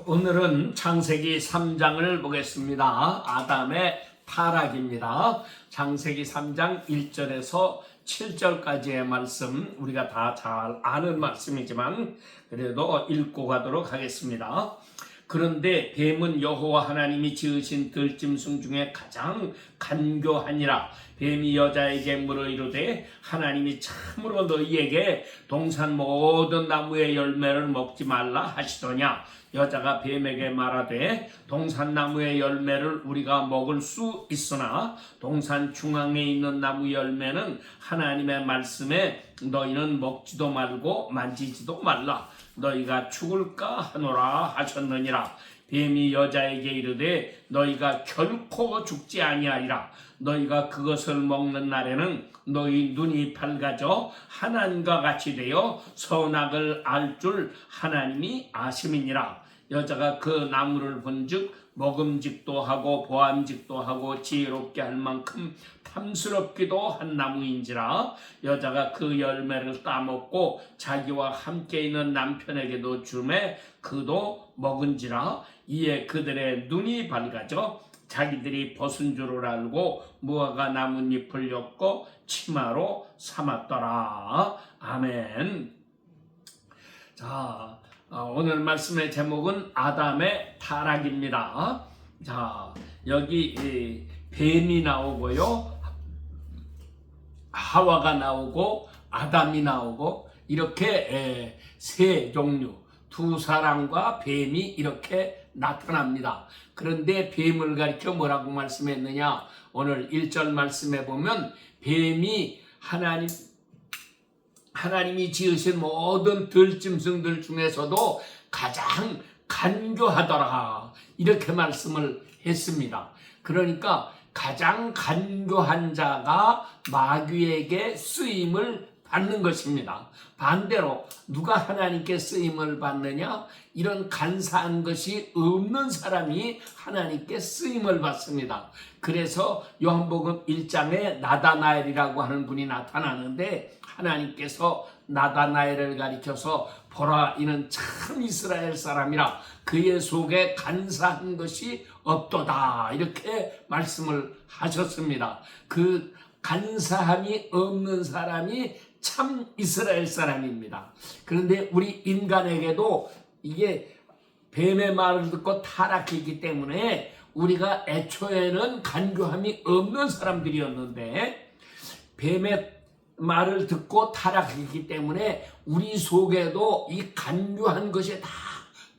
오늘은 창세기 3장을 보겠습니다. 아담의 타락입니다. 창세기 3장 1절에서 7절까지의 말씀, 우리가 다 잘 아는 말씀이지만 그래도 읽고 가도록 하겠습니다. 그런데 뱀은 여호와 하나님이 지으신 들짐승 중에 가장 간교하니라. 뱀이 여자에게 물어 이르되 하나님이 참으로 너희에게 동산 모든 나무의 열매를 먹지 말라 하시더냐. 여자가 뱀에게 말하되 동산 나무의 열매를 우리가 먹을 수 있으나 동산 중앙에 있는 나무 열매는 하나님의 말씀에 너희는 먹지도 말고 만지지도 말라. 너희가 죽을까 하노라 하셨느니라. 뱀이 여자에게 이르되 너희가 결코 죽지 아니하리라. 너희가 그것을 먹는 날에는 너희 눈이 밝아져 하나님과 같이 되어 선악을 알 줄 하나님이 아심이니라. 여자가 그 나무를 본즉 먹음직도 하고 보암직도 하고 지혜롭게 할 만큼 탐스럽기도 한 나무인지라. 여자가 그 열매를 따먹고 자기와 함께 있는 남편에게도 주매 그도 먹은지라. 이에 그들의 눈이 밝아져 자기들이 벗은 줄을 알고 무화과 나뭇잎을 엮고 치마로 삼았더라. 아멘. 자, 오늘 말씀의 제목은 아담의 타락입니다. 자, 여기 뱀이 나오고요, 하와가 나오고 아담이 나오고 이렇게 세 종류, 두 사람과 뱀이 이렇게 나타납니다. 그런데 뱀을 가리켜 뭐라고 말씀했느냐? 오늘 1절 말씀에 보면 뱀이 하나님이 지으신 모든 들짐승들 중에서도 가장 간교하더라, 이렇게 말씀을 했습니다. 그러니까 가장 간교한 자가 마귀에게 쓰임을 받는 것입니다. 반대로 누가 하나님께 쓰임을 받느냐? 이런 간사한 것이 없는 사람이 하나님께 쓰임을 받습니다. 그래서 요한복음 1장에 나다나엘이라고 하는 분이 나타나는데 하나님께서 나다나엘을 가리켜서 보라, 이는 참 이스라엘 사람이라, 그의 속에 간사한 것이 없도다, 이렇게 말씀을 하셨습니다. 그 간사함이 없는 사람이 참 이스라엘 사람입니다. 그런데 우리 인간에게도 이게 뱀의 말을 듣고 타락했기 때문에 우리가 애초에는 간교함이 없는 사람들이었는데 뱀의 말을 듣고 타락했기 때문에 우리 속에도 이 간교한 것이 다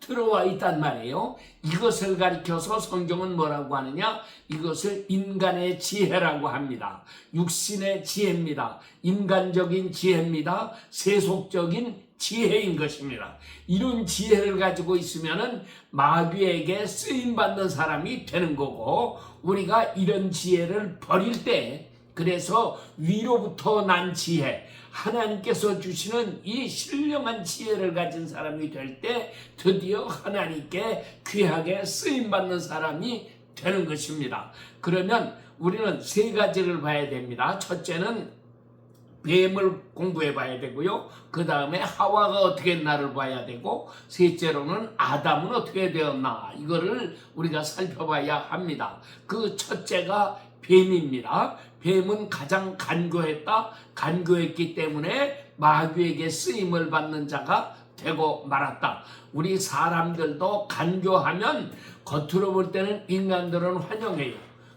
들어와 있단 말이에요. 이것을 가리켜서 성경은 뭐라고 하느냐? 이것을 인간의 지혜라고 합니다. 육신의 지혜입니다. 인간적인 지혜입니다. 세속적인 지혜인 것입니다. 이런 지혜를 가지고 있으면은 마귀에게 쓰임받는 사람이 되는 거고, 우리가 이런 지혜를 버릴 때, 그래서 위로부터 난 지혜, 하나님께서 주시는 이 신령한 지혜를 가진 사람이 될 때 드디어 하나님께 귀하게 쓰임받는 사람이 되는 것입니다. 그러면 우리는 세 가지를 봐야 됩니다. 첫째는 뱀을 공부해 봐야 되고요, 그 다음에 하와가 어떻게 했나를 봐야 되고, 셋째로는 아담은 어떻게 되었나, 이거를 우리가 살펴봐야 합니다. 그 첫째가 뱀입니다. 뱀은 가장 간교했기 때문에 마귀에게 쓰임을 받는 자가 되고 말았다. 우리 사람들도 간교하면 겉으로 볼 때는 인간들은 환영해요.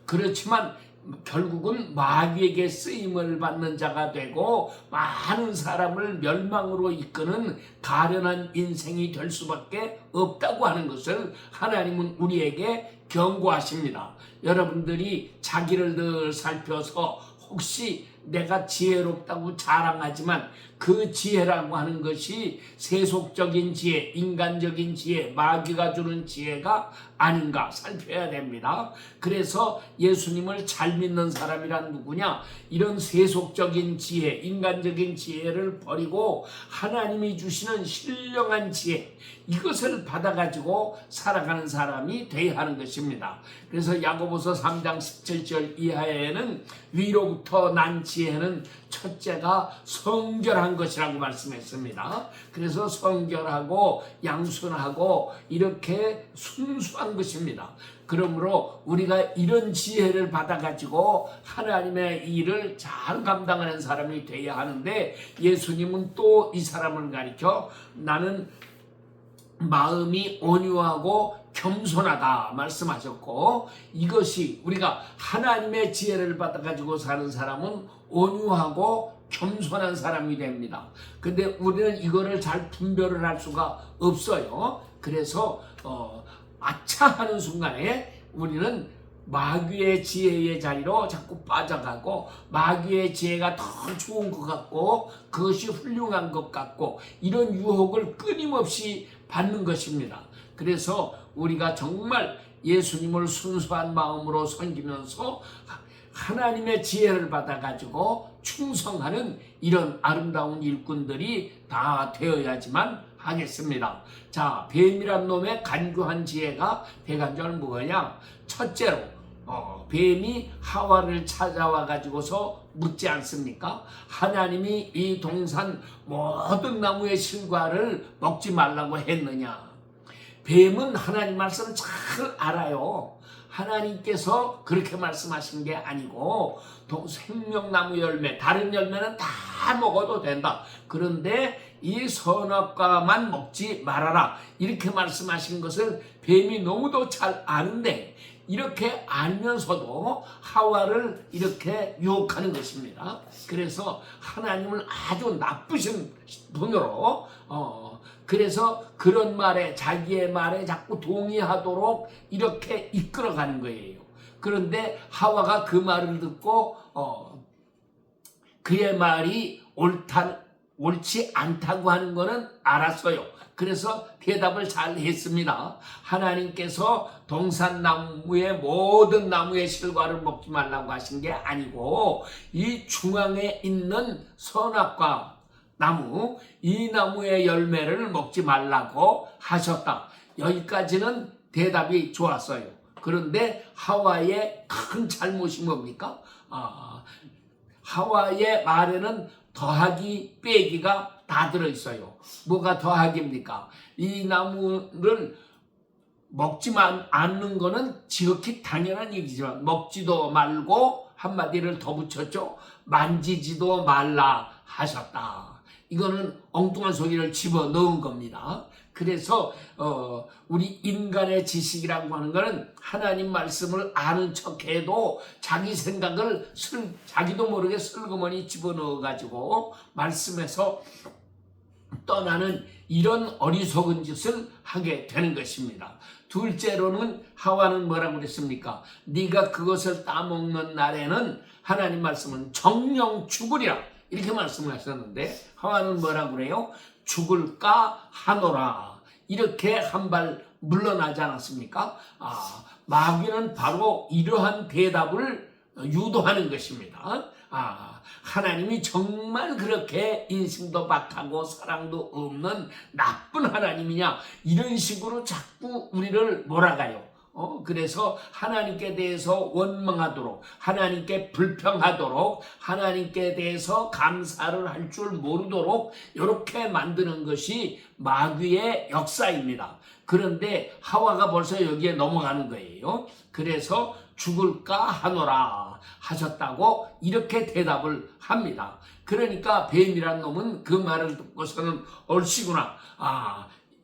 그렇지만 결국은 마귀에게 쓰임을 받는 자가 되고 많은 사람을 멸망으로 이끄는 가련한 인생이 될 수밖에 없다고 하는 것을 하나님은 우리에게 경고하십니다. 여러분들이 자기를 늘 살펴서 혹시 내가 지혜롭다고 자랑하지만 그 지혜라고 하는 것이 세속적인 지혜, 인간적인 지혜, 마귀가 주는 지혜가 아닌가 살펴야 됩니다. 그래서 예수님을 잘 믿는 사람이란 누구냐? 이런 세속적인 지혜, 인간적인 지혜를 버리고 하나님이 주시는 신령한 지혜, 이것을 받아가지고 살아가는 사람이 되어야 하는 것입니다. 그래서 야고보서 3장 17절 이하에는 위로부터 난 지혜, 지혜는 첫째가 성결한 것이라고 말씀했습니다. 그래서 성결하고 양순하고 이렇게 순수한 것입니다. 그러므로 우리가 이런 지혜를 받아가지고 하나님의 일을 잘 감당하는 사람이 되어야 하는데, 예수님은 또 이 사람을 가리켜 나는 마음이 온유하고 겸손하다 말씀하셨고, 이것이 우리가 하나님의 지혜를 받아가지고 사는 사람은 온유하고 겸손한 사람이 됩니다. 근데 우리는 이거를 잘 분별을 할 수가 없어요. 그래서 아차 하는 순간에 우리는 마귀의 지혜의 자리로 자꾸 빠져가고, 마귀의 지혜가 더 좋은 것 같고 그것이 훌륭한 것 같고, 이런 유혹을 끊임없이 받는 것입니다. 그래서 우리가 정말 예수님을 순수한 마음으로 섬기면서 하나님의 지혜를 받아가지고 충성하는 이런 아름다운 일꾼들이 다 되어야지만 하겠습니다. 자, 뱀이란 놈의 간교한 지혜가 대간절 뭐냐? 첫째로 뱀이 하와를 찾아와 가지고서 묻지 않습니까? 하나님이 이 동산 모든 나무의 실과를 먹지 말라고 했느냐? 뱀은 하나님 말씀 잘 알아요. 하나님께서 그렇게 말씀하신 게 아니고, 생명나무 열매, 다른 열매는 다 먹어도 된다. 그런데 이 선악과만 먹지 말아라, 이렇게 말씀하신 것을 뱀이 너무도 잘 아는데, 이렇게 알면서도 하와를 이렇게 유혹하는 것입니다. 그래서 하나님을 아주 나쁘신 분으로 그래서 그런 말에, 자기의 말에 자꾸 동의하도록 이렇게 이끌어가는 거예요. 그런데 하와가 그 말을 듣고 그의 말이 옳지 않다고 하는 거는 알았어요. 그래서 대답을 잘 했습니다. 하나님께서 동산나무의 모든 나무의 실과를 먹지 말라고 하신 게 아니고, 이 중앙에 있는 선악과 나무, 이 나무의 열매를 먹지 말라고 하셨다. 여기까지는 대답이 좋았어요. 그런데 하와의 큰 잘못이 뭡니까? 하와의 말에는 더하기 빼기가 다 들어있어요. 뭐가 더하기입니까? 이 나무를 먹지만 않는 거는 지극히 당연한 얘기지만, 먹지도 말고 한마디를 더 붙였죠. 만지지도 말라 하셨다. 이거는 엉뚱한 소리를 집어넣은 겁니다. 그래서 우리 인간의 지식이라고 하는 것은 하나님 말씀을 아는 척해도 자기 생각을 자기도 모르게 슬그머니 집어넣어가지고 말씀에서 떠나는 이런 어리석은 짓을 하게 되는 것입니다. 둘째로는 하와는 뭐라고 그랬습니까? 네가 그것을 따먹는 날에는 하나님 말씀은 정령 죽으리라, 이렇게 말씀을 하셨는데, 하와는 뭐라고 그래요? 죽을까 하노라, 이렇게 한 발 물러나지 않았습니까? 마귀는 바로 이러한 대답을 유도하는 것입니다. 하나님이 정말 그렇게 인심도 박하고 사랑도 없는 나쁜 하나님이냐, 이런 식으로 자꾸 우리를 몰아가요. 그래서 하나님께 대해서 원망하도록, 하나님께 불평하도록, 하나님께 대해서 감사를 할 줄 모르도록 이렇게 만드는 것이 마귀의 역사입니다. 그런데 하와가 벌써 여기에 넘어가는 거예요. 그래서 죽을까 하노라 하셨다고 이렇게 대답을 합니다. 그러니까 뱀이란 놈은 그 말을 듣고서는 얼씨구나,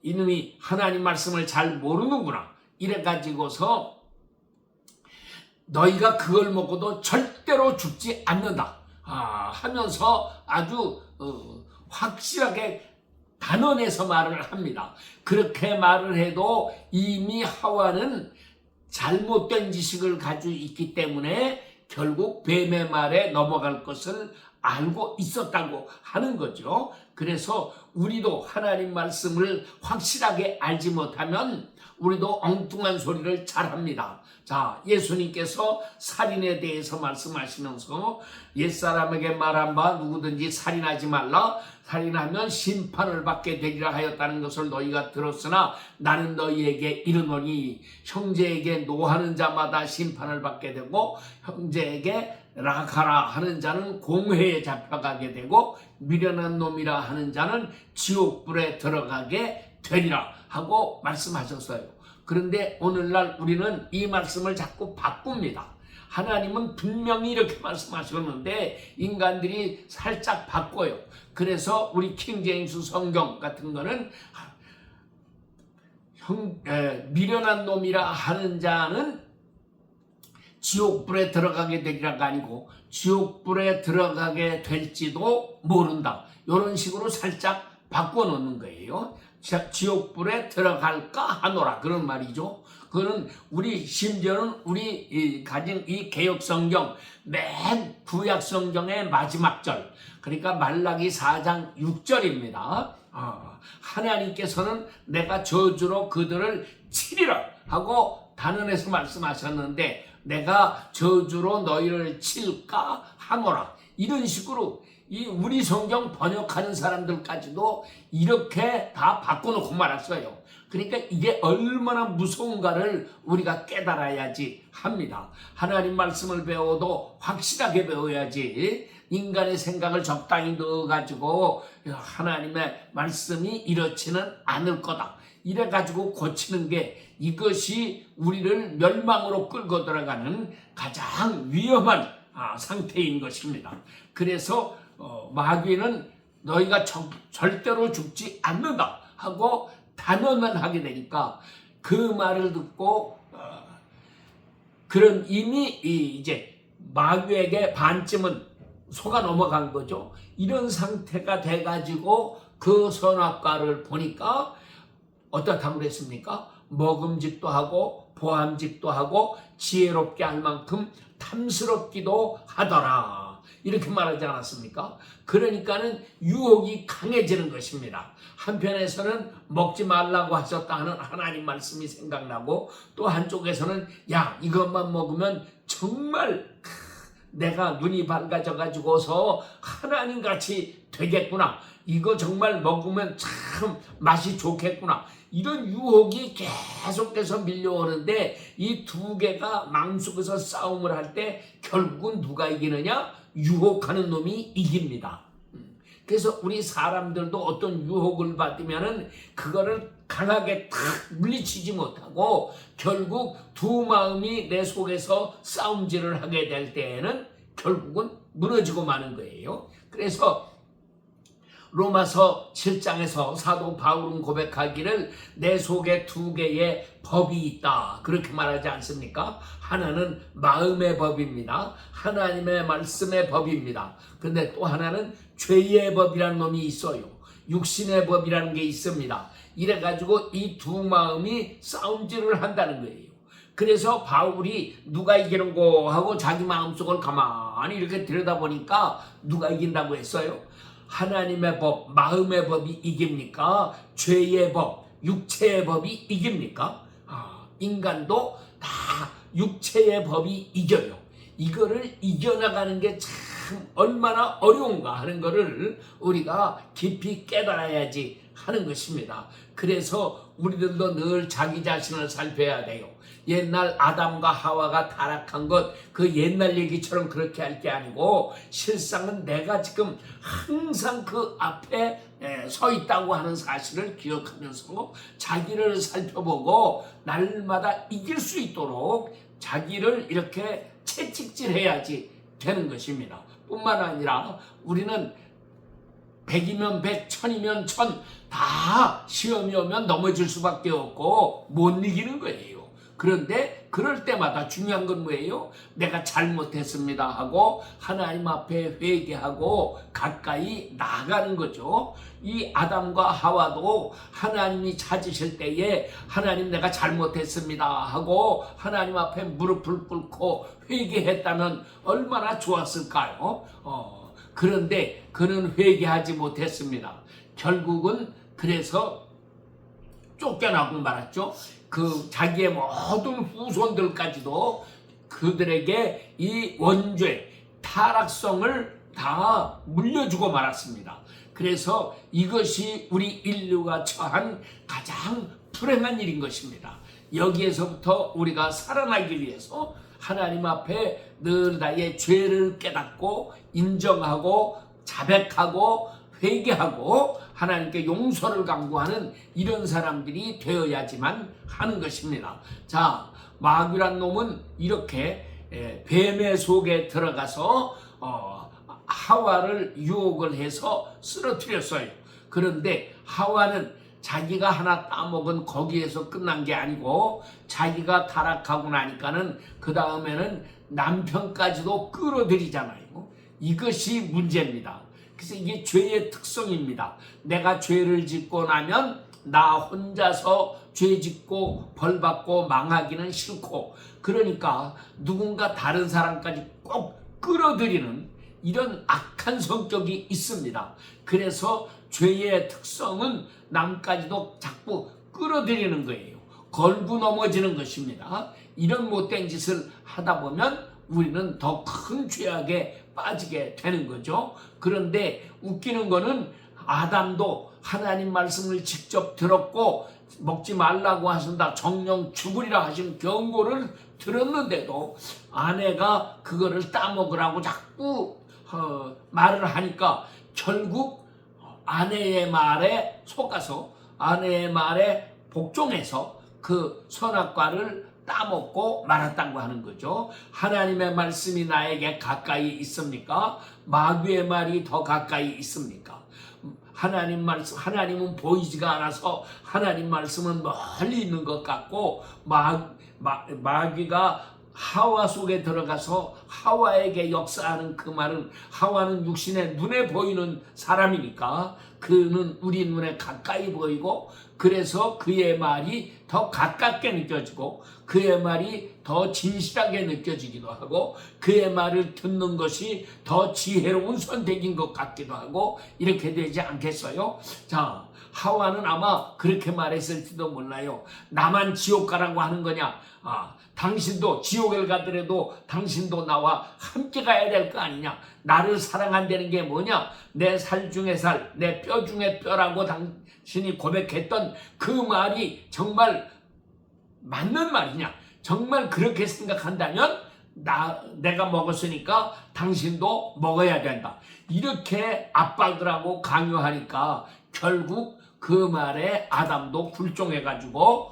이놈이 하나님 말씀을 잘 모르는구나, 이래가지고서 너희가 그걸 먹어도 절대로 죽지 않는다 하면서 아주 확실하게 단언해서 말을 합니다. 그렇게 말을 해도 이미 하와는 잘못된 지식을 가지고 있기 때문에 결국 뱀의 말에 넘어갈 것을 알고 있었다고 하는 거죠. 그래서 우리도 하나님 말씀을 확실하게 알지 못하면 우리도 엉뚱한 소리를 잘합니다. 자, 예수님께서 살인에 대해서 말씀하시면서 옛사람에게 말한 바 누구든지 살인하지 말라, 살인하면 심판을 받게 되리라 하였다는 것을 너희가 들었으나 나는 너희에게 이르노니 형제에게 노하는 자마다 심판을 받게 되고 형제에게 가라 하는 자는 공회에 잡혀가게 되고 미련한 놈이라 하는 자는 지옥불에 들어가게 되리라 하고 말씀하셨어요. 그런데 오늘날 우리는 이 말씀을 자꾸 바꿉니다. 하나님은 분명히 이렇게 말씀하셨는데 인간들이 살짝 바꿔요. 그래서 우리 킹제임스 성경 같은 거는 미련한 놈이라 하는 자는 지옥불에 들어가게 되리라가 아니고 지옥불에 들어가게 될지도 모른다. 이런 식으로 살짝 바꿔놓는 거예요. 지옥불에 들어갈까 하노라 그런 말이죠. 그거는 우리 심지어는 우리 가진 이 개역성경 맨 구약성경의 마지막 절, 그러니까 말라기 4장 6절입니다. 하나님께서는 내가 저주로 그들을 치리라 하고 단언해서 말씀하셨는데 내가 저주로 너희를 칠까 하노라. 이런 식으로 이 우리 성경 번역하는 사람들까지도 이렇게 다 바꿔놓고 말았어요. 그러니까 이게 얼마나 무서운가를 우리가 깨달아야지 합니다. 하나님 말씀을 배워도 확실하게 배워야지 인간의 생각을 적당히 넣어가지고 하나님의 말씀이 이렇지는 않을 거다. 이래가지고 고치는 게 이것이 우리를 멸망으로 끌고 들어가는 가장 위험한 상태인 것입니다. 그래서 마귀는 너희가 절대로 죽지 않는다 하고 단언을 하게 되니까 그 말을 듣고 그런 이미 이제 마귀에게 반쯤은 속아 넘어간 거죠. 이런 상태가 돼가지고 그 선악과를 보니까 어떻다고 그랬습니까? 먹음직도 하고 보암직도 하고 지혜롭게 할 만큼 탐스럽기도 하더라. 이렇게 말하지 않았습니까? 그러니까는 유혹이 강해지는 것입니다. 한편에서는 먹지 말라고 하셨다 하는 하나님 말씀이 생각나고 또 한쪽에서는 야 이것만 먹으면 정말 내가 눈이 밝아져 가지고서 하나님같이 되겠구나. 이거 정말 먹으면 참 맛이 좋겠구나. 이런 유혹이 계속해서 밀려오는데 이 두 개가 마음속에서 싸움을 할 때 결국은 누가 이기느냐? 유혹하는 놈이 이깁니다. 그래서 우리 사람들도 어떤 유혹을 받으면은 그거를 강하게 탁 물리치지 못하고 결국 두 마음이 내 속에서 싸움질을 하게 될 때에는 결국은 무너지고 마는 거예요. 그래서 로마서 7장에서 사도 바울은 고백하기를 내 속에 두 개의 법이 있다 그렇게 말하지 않습니까? 하나는 마음의 법입니다. 하나님의 말씀의 법입니다. 근데 또 하나는 죄의 법이라는 놈이 있어요. 육신의 법이라는 게 있습니다. 이래가지고 이 두 마음이 싸움질을 한다는 거예요. 그래서 바울이 누가 이기는 거 하고 자기 마음속을 가만히 이렇게 들여다보니까 누가 이긴다고 했어요? 하나님의 법, 마음의 법이 이깁니까? 죄의 법, 육체의 법이 이깁니까? 인간도 다 육체의 법이 이겨요. 이거를 이겨나가는 게 참 얼마나 어려운가 하는 거를 우리가 깊이 깨달아야지 하는 것입니다. 그래서 우리들도 늘 자기 자신을 살펴야 돼요. 옛날 아담과 하와가 타락한 것 그 옛날 얘기처럼 그렇게 할 게 아니고 실상은 내가 지금 항상 그 앞에 서 있다고 하는 사실을 기억하면서 자기를 살펴보고 날마다 이길 수 있도록 자기를 이렇게 채찍질해야지 되는 것입니다. 뿐만 아니라 우리는 100이면 100, 1000이면 1000 다 시험이 오면 넘어질 수밖에 없고 못 이기는 거예요. 그런데 그럴 때마다 중요한 건 뭐예요? 내가 잘못했습니다 하고 하나님 앞에 회개하고 가까이 나가는 거죠. 이 아담과 하와도 하나님이 찾으실 때에 하나님 내가 잘못했습니다 하고 하나님 앞에 무릎을 꿇고 회개했다면 얼마나 좋았을까요? 그런데 그는 회개하지 못했습니다. 결국은 그래서 쫓겨나고 말았죠. 그 자기의 모든 후손들까지도 그들에게 이 원죄, 타락성을 다 물려주고 말았습니다. 그래서 이것이 우리 인류가 처한 가장 불행한 일인 것입니다. 여기에서부터 우리가 살아나기 위해서 하나님 앞에 늘 나의 죄를 깨닫고 인정하고 자백하고 회개하고 하나님께 용서를 강구하는 이런 사람들이 되어야지만 하는 것입니다. 자, 마귀란 놈은 이렇게 뱀의 속에 들어가서 하와를 유혹을 해서 쓰러뜨렸어요. 그런데 하와는 자기가 하나 따먹은 거기에서 끝난 게 아니고 자기가 타락하고 나니까는 그 다음에는 남편까지도 끌어들이잖아요. 이것이 문제입니다. 그래서 이게 죄의 특성입니다. 내가 죄를 짓고 나면 나 혼자서 죄 짓고 벌 받고 망하기는 싫고, 그러니까 누군가 다른 사람까지 꼭 끌어들이는 이런 악한 성격이 있습니다. 그래서 죄의 특성은 남까지도 자꾸 끌어들이는 거예요. 걸고 넘어지는 것입니다. 이런 못된 짓을 하다 보면 우리는 더 큰 죄악에 빠지게 되는 거죠. 그런데 웃기는 거는 아담도 하나님 말씀을 직접 들었고 먹지 말라고 하신다, 정령 죽으리라 하신 경고를 들었는데도 아내가 그거를 따먹으라고 자꾸 말을 하니까 결국 아내의 말에 속아서 아내의 말에 복종해서 그 선악과를 따먹고 말았다고 하는 거죠. 하나님의 말씀이 나에게 가까이 있습니까? 마귀의 말이 더 가까이 있습니까? 하나님 말씀, 하나님은 보이지가 않아서 하나님 말씀은 멀리 있는 것 같고 마귀가 하와 속에 들어가서 하와에게 역사하는 그 말은, 하와는 육신의 눈에 보이는 사람이니까 그는 우리 눈에 가까이 보이고, 그래서 그의 말이 더 가깝게 느껴지고 그의 말이 더 진실하게 느껴지기도 하고 그의 말을 듣는 것이 더 지혜로운 선택인 것 같기도 하고 이렇게 되지 않겠어요? 자, 하와는 아마 그렇게 말했을지도 몰라요. 나만 지옥 가라고 하는 거냐? 당신도 지옥을 가더라도 당신도 나와 함께 가야 될 거 아니냐? 나를 사랑한다는 게 뭐냐? 내 살 중에 살, 내 뼈 중에 뼈라고 당신이 고백했던 그 말이 정말 맞는 말이냐? 정말 그렇게 생각한다면 내가 먹었으니까 당신도 먹어야 된다. 이렇게 압박을 하고 강요하니까 결국 그 말에 아담도 굴종해가지고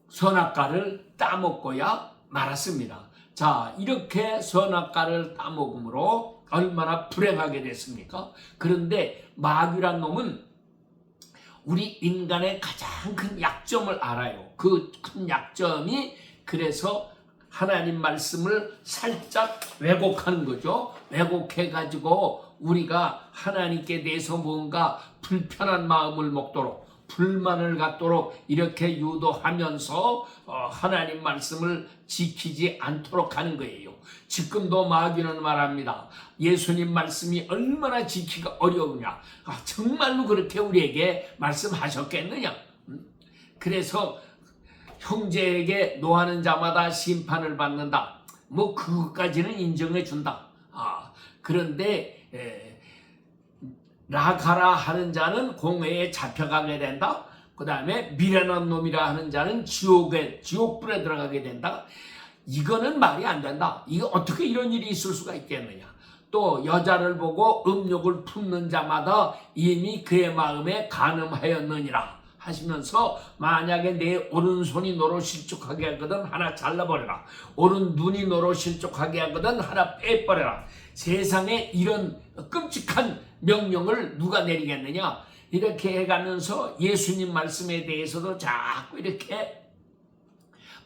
선악과를 따먹고야 말았습니다. 자, 이렇게 선악과를 따먹음으로 얼마나 불행하게 됐습니까? 그런데 마귀란 놈은 우리 인간의 가장 큰 약점을 알아요. 그 큰 약점이 그래서 하나님 말씀을 살짝 왜곡하는 거죠. 왜곡해가지고 우리가 하나님께 대해서 뭔가 불편한 마음을 먹도록, 불만을 갖도록 이렇게 유도하면서 하나님 말씀을 지키지 않도록 하는 거예요. 지금도 마귀는 말합니다. 예수님 말씀이 얼마나 지키기가 어려우냐. 정말로 그렇게 우리에게 말씀하셨겠느냐. 그래서 형제에게 노하는 자마다 심판을 받는다. 뭐 그것까지는 인정해 준다. 그런데 라가라 하는 자는 공회에 잡혀가게 된다. 그 다음에 미련한 놈이라 하는 자는 지옥불에 들어가게 된다. 이거는 말이 안 된다. 이거 어떻게 이런 일이 있을 수가 있겠느냐. 또 여자를 보고 음욕을 품는 자마다 이미 그의 마음에 간음하였느니라 하시면서, 만약에 내 오른손이 너로 실족하게 하거든 하나 잘라버려라. 오른 눈이 너로 실족하게 하거든 하나 빼버려라. 세상에 이런 끔찍한 명령을 누가 내리겠느냐. 이렇게 해가면서 예수님 말씀에 대해서도 자꾸 이렇게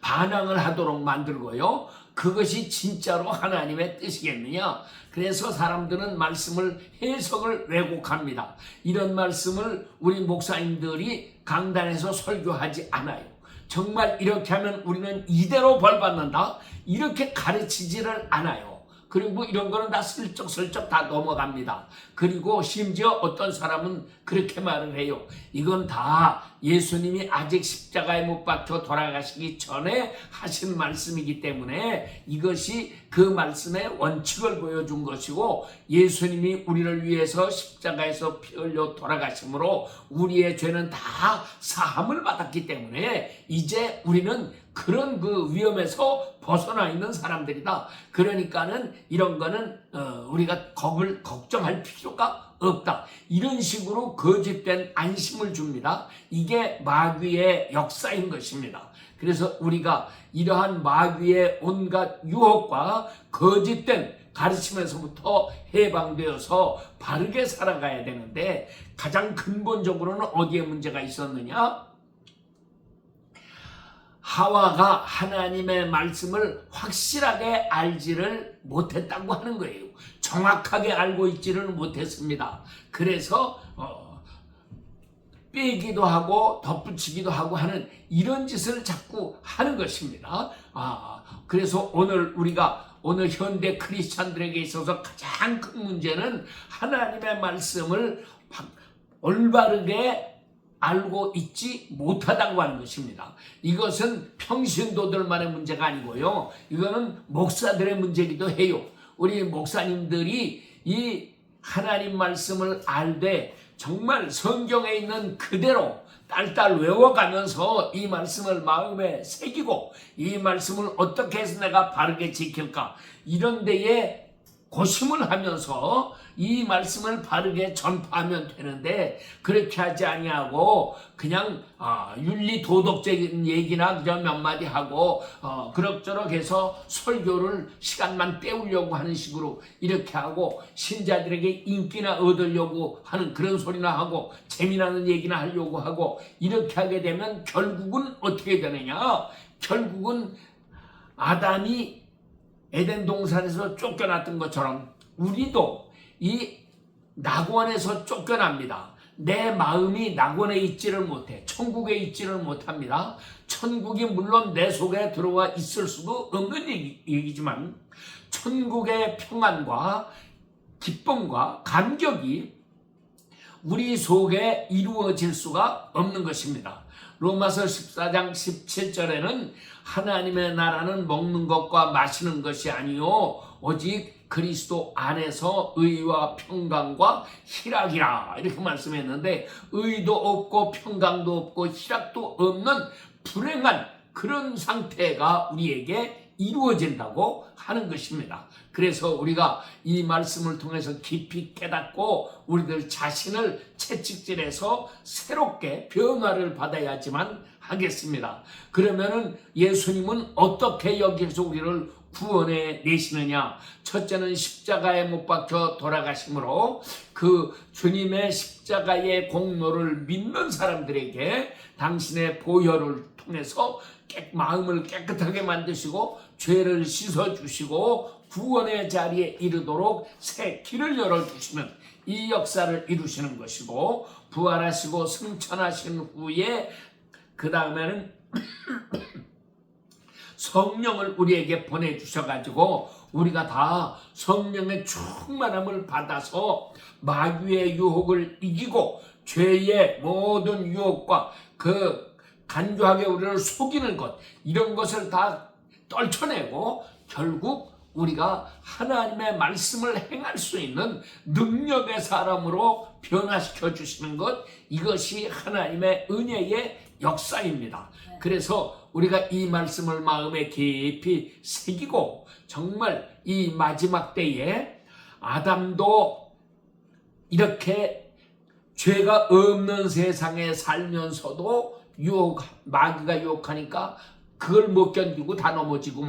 반항을 하도록 만들고요. 그것이 진짜로 하나님의 뜻이겠느냐. 그래서 사람들은 말씀을 해석을 왜곡합니다. 이런 말씀을 우리 목사님들이 강단에서 설교하지 않아요. 정말 이렇게 하면 우리는 이대로 벌받는다, 이렇게 가르치지를 않아요. 그리고 이런 거는 다 슬쩍슬쩍 다 넘어갑니다. 그리고 심지어 어떤 사람은 그렇게 말을 해요. 이건 다 예수님이 아직 십자가에 못 박혀 돌아가시기 전에 하신 말씀이기 때문에 이것이 그 말씀의 원칙을 보여준 것이고, 예수님이 우리를 위해서 십자가에서 피 흘려 돌아가심으로 우리의 죄는 다 사함을 받았기 때문에 이제 우리는 그런 그 위험에서 벗어나 있는 사람들이다. 그러니까는 이런 거는 우리가 걱정할 필요가 없다. 이런 식으로 거짓된 안심을 줍니다. 이게 마귀의 역사인 것입니다. 그래서 우리가 이러한 마귀의 온갖 유혹과 거짓된 가르침에서부터 해방되어서 바르게 살아가야 되는데, 가장 근본적으로는 어디에 문제가 있었느냐? 하와가 하나님의 말씀을 확실하게 알지를 못했다고 하는 거예요. 정확하게 알고 있지를 못했습니다. 그래서 빼기도 하고 덧붙이기도 하고 하는 이런 짓을 자꾸 하는 것입니다. 그래서 오늘 현대 크리스찬들에게 있어서 가장 큰 문제는 하나님의 말씀을 올바르게 알고 있지 못하다고 하는 것입니다. 이것은 평신도들만의 문제가 아니고요, 이거는 목사들의 문제이기도 해요. 우리 목사님들이 이 하나님 말씀을 알되 정말 성경에 있는 그대로 딸딸 외워가면서 이 말씀을 마음에 새기고 이 말씀을 어떻게 해서 내가 바르게 지킬까, 이런 데에 고심을 하면서 이 말씀을 바르게 전파하면 되는데, 그렇게 하지 아니하고 그냥 윤리 도덕적인 얘기나 그저 몇 마디 하고 그럭저럭 해서 설교를 시간만 때우려고 하는 식으로 이렇게 하고, 신자들에게 인기나 얻으려고 하는 그런 소리나 하고 재미나는 얘기나 하려고 하고, 이렇게 하게 되면 결국은 어떻게 되느냐? 결국은 아담이 에덴 동산에서 쫓겨났던 것처럼 우리도 이 낙원에서 쫓겨납니다. 내 마음이 낙원에 있지를 못해, 천국에 있지를 못합니다. 천국이 물론 내 속에 들어와 있을 수도 없는 얘기지만 천국의 평안과 기쁨과 감격이 우리 속에 이루어질 수가 없는 것입니다. 로마서 14장 17절에는 하나님의 나라는 먹는 것과 마시는 것이 아니요 오직 그리스도 안에서 의와 평강과 희락이라, 이렇게 말씀했는데, 의도 없고 평강도 없고 희락도 없는 불행한 그런 상태가 우리에게 이루어진다고 하는 것입니다. 그래서 우리가 이 말씀을 통해서 깊이 깨닫고 우리들 자신을 채찍질해서 새롭게 변화를 받아야지만 하겠습니다. 그러면은 예수님은 어떻게 여기서 우리를 구원해 내시느냐? 첫째는 십자가에 못 박혀 돌아가심으로 그 주님의 십자가의 공로를 믿는 사람들에게 당신의 보혈을 통해서 마음을 깨끗하게 만드시고 죄를 씻어주시고 구원의 자리에 이르도록 새 길을 열어주시는 이 역사를 이루시는 것이고, 부활하시고 승천하신 후에 그 다음에는 성령을 우리에게 보내주셔가지고 우리가 다 성령의 충만함을 받아서 마귀의 유혹을 이기고 죄의 모든 유혹과 그 간교하게 우리를 속이는 것, 이런 것을 다 떨쳐내고 결국 우리가 하나님의 말씀을 행할 수 있는 능력의 사람으로 변화시켜 주시는 것, 이것이 하나님의 은혜의 역사입니다. 그래서 우리가 이 말씀을 마음에 깊이 새기고 정말 이 마지막 때에 아담도 이렇게 죄가 없는 세상에 살면서도 마귀가 유혹하니까 그걸 못 견디고 다 넘어지고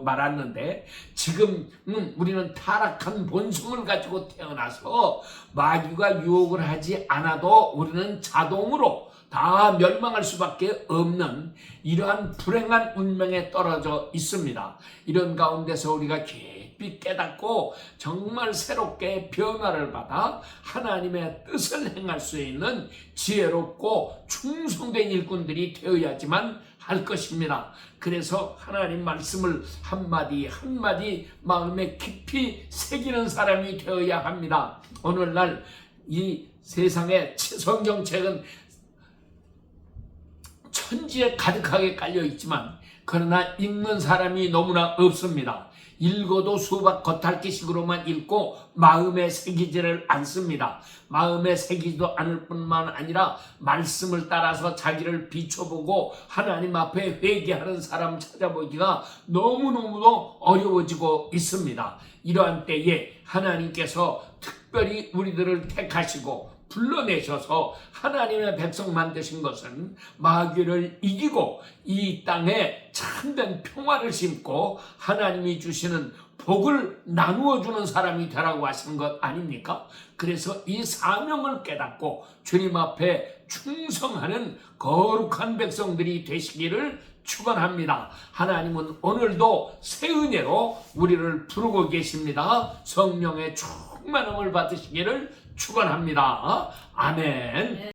말았는데, 지금 우리는 타락한 본성을 가지고 태어나서 마귀가 유혹을 하지 않아도 우리는 자동으로 다 멸망할 수밖에 없는 이러한 불행한 운명에 떨어져 있습니다. 이런 가운데서 우리가 깊이 깨닫고 정말 새롭게 변화를 받아 하나님의 뜻을 행할 수 있는 지혜롭고 충성된 일꾼들이 되어야지만 할 것입니다. 그래서 하나님 말씀을 한마디 한마디 마음에 깊이 새기는 사람이 되어야 합니다. 오늘날 이 세상의 성경책은 천지에 가득하게 깔려 있지만 그러나 읽는 사람이 너무나 없습니다. 읽어도 수박 겉핥기식으로만 읽고 마음에 새기지를 않습니다. 마음에 새기지도 않을 뿐만 아니라 말씀을 따라서 자기를 비춰보고 하나님 앞에 회개하는 사람 찾아보기가 너무너무도 어려워지고 있습니다. 이러한 때에 하나님께서 특별히 우리들을 택하시고 불러내셔서 하나님의 백성 만드신 것은 마귀를 이기고 이 땅에 참된 평화를 심고 하나님이 주시는 복을 나누어 주는 사람이 되라고 하시는 것 아닙니까? 그래서 이 사명을 깨닫고 주님 앞에 충성하는 거룩한 백성들이 되시기를 축원합니다. 하나님은 오늘도 새 은혜로 우리를 부르고 계십니다. 성령의 충만함을 받으시기를 축원합니다. 아멘.